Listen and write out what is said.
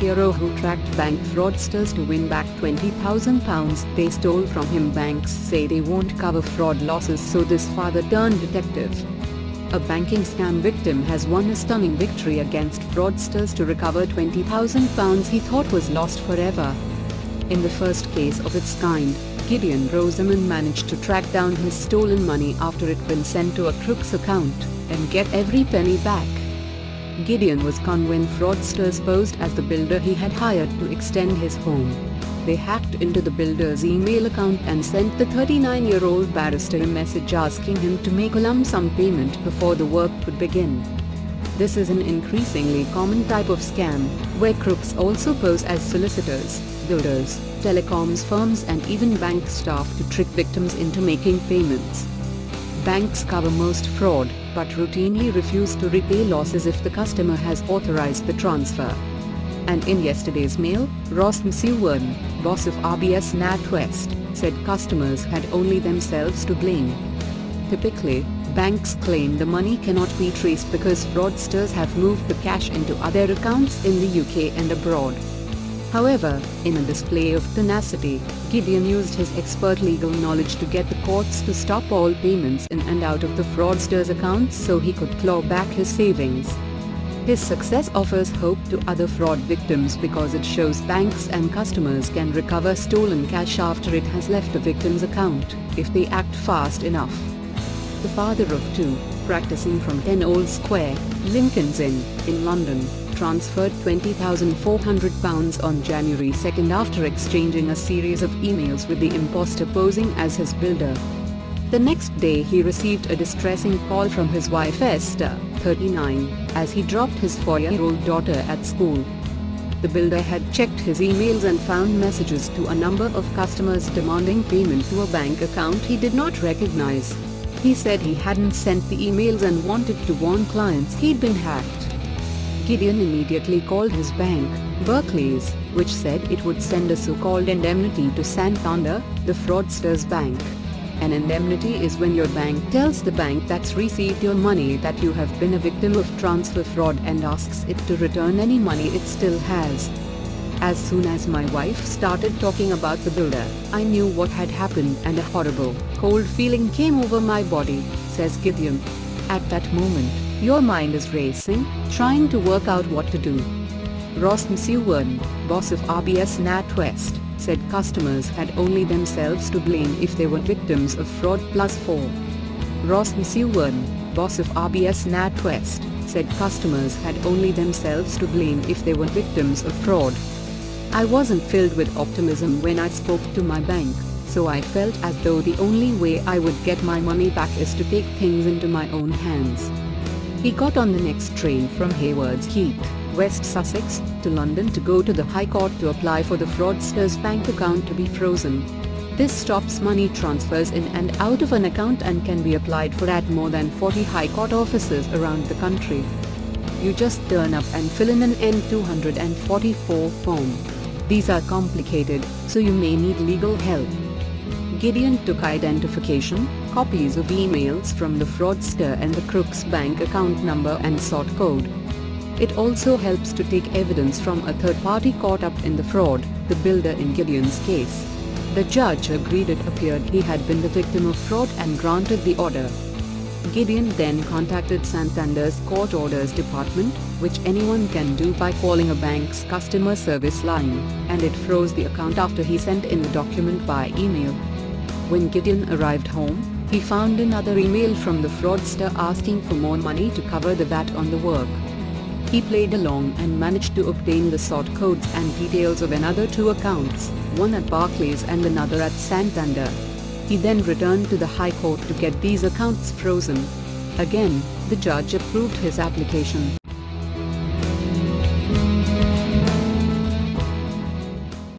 hero who tracked bank fraudsters to win back £20,000 they stole from him. Banks say they won't cover fraud losses, so this father-turned-detective, a banking scam victim, has won a stunning victory against fraudsters to recover £20,000 he thought was lost forever. In the first case of its kind, Gideon Roseman managed to track down his stolen money after it had been sent to a crook's account, and get every penny back. Gideon was conned when fraudsters posed as the builder he had hired to extend his home. They hacked into the builder's email account and sent the 39-year-old barrister a message asking him to make a lump sum payment before the work could begin. This is an increasingly common type of scam, where crooks also pose as solicitors, builders, telecoms firms and even bank staff to trick victims into making payments. Banks cover most fraud, but routinely refuse to repay losses if the customer has authorized the transfer. And in yesterday's mail, McEwan, boss of RBS-NatWest, said customers had only themselves to blame. Typically, banks claim the money cannot be traced because fraudsters have moved the cash into other accounts in the UK and abroad. However, in a display of tenacity, Gideon used his expert legal knowledge to get the courts to stop all payments in and out of the fraudsters' accounts so he could claw back his savings. His success offers hope to other fraud victims because it shows banks and customers can recover stolen cash after it has left the victim's account, if they act fast enough. The father of two, practicing from 10 Old Square, Lincoln's Inn, in London, transferred £20,400 on January 2 after exchanging a series of emails with the imposter posing as his builder. The next day he received a distressing call from his wife Esther, 39, as he dropped his 4-year-old daughter at school. The builder had checked his emails and found messages to a number of customers demanding payment to a bank account he did not recognize. He said he hadn't sent the emails and wanted to warn clients he'd been hacked. Gideon immediately called his bank, Barclays, which said it would send a so-called indemnity to Santander, the fraudster's bank. An indemnity is when your bank tells the bank that's received your money that you have been a victim of transfer fraud and asks it to return any money it still has. As soon as my wife started talking about the builder, I knew what had happened and a horrible, cold feeling came over my body, says Gideon. At that moment, your mind is racing, trying to work out what to do. McEwan, boss of RBS-NatWest, said customers had only themselves to blame if they were victims of fraud. +4. McEwan, boss of RBS-NatWest, said customers had only themselves to blame if they were victims of fraud. I wasn't filled with optimism when I spoke to my bank, so I felt as though the only way I would get my money back is to take things into my own hands. He got on the next train from Haywards Heath, West Sussex, to London to go to the High Court to apply for the fraudster's bank account to be frozen. This stops money transfers in and out of an account and can be applied for at more than 40 High Court offices around the country. You just turn up and fill in an N244 form. These are complicated, so you may need legal help. Gideon took identification, copies of emails from the fraudster and the crook's bank account number and sort code. It also helps to take evidence from a third party caught up in the fraud, the builder in Gideon's case. The judge agreed it appeared he had been the victim of fraud and granted the order. Gideon then contacted Santander's court orders department, which anyone can do by calling a bank's customer service line, and it froze the account after he sent in the document by email. When Gideon arrived home, he found another email from the fraudster asking for more money to cover the VAT on the work. He played along and managed to obtain the sort codes and details of another 2 accounts, one at Barclays and another at Santander. He then returned to the High Court to get these accounts frozen. Again, the judge approved his application.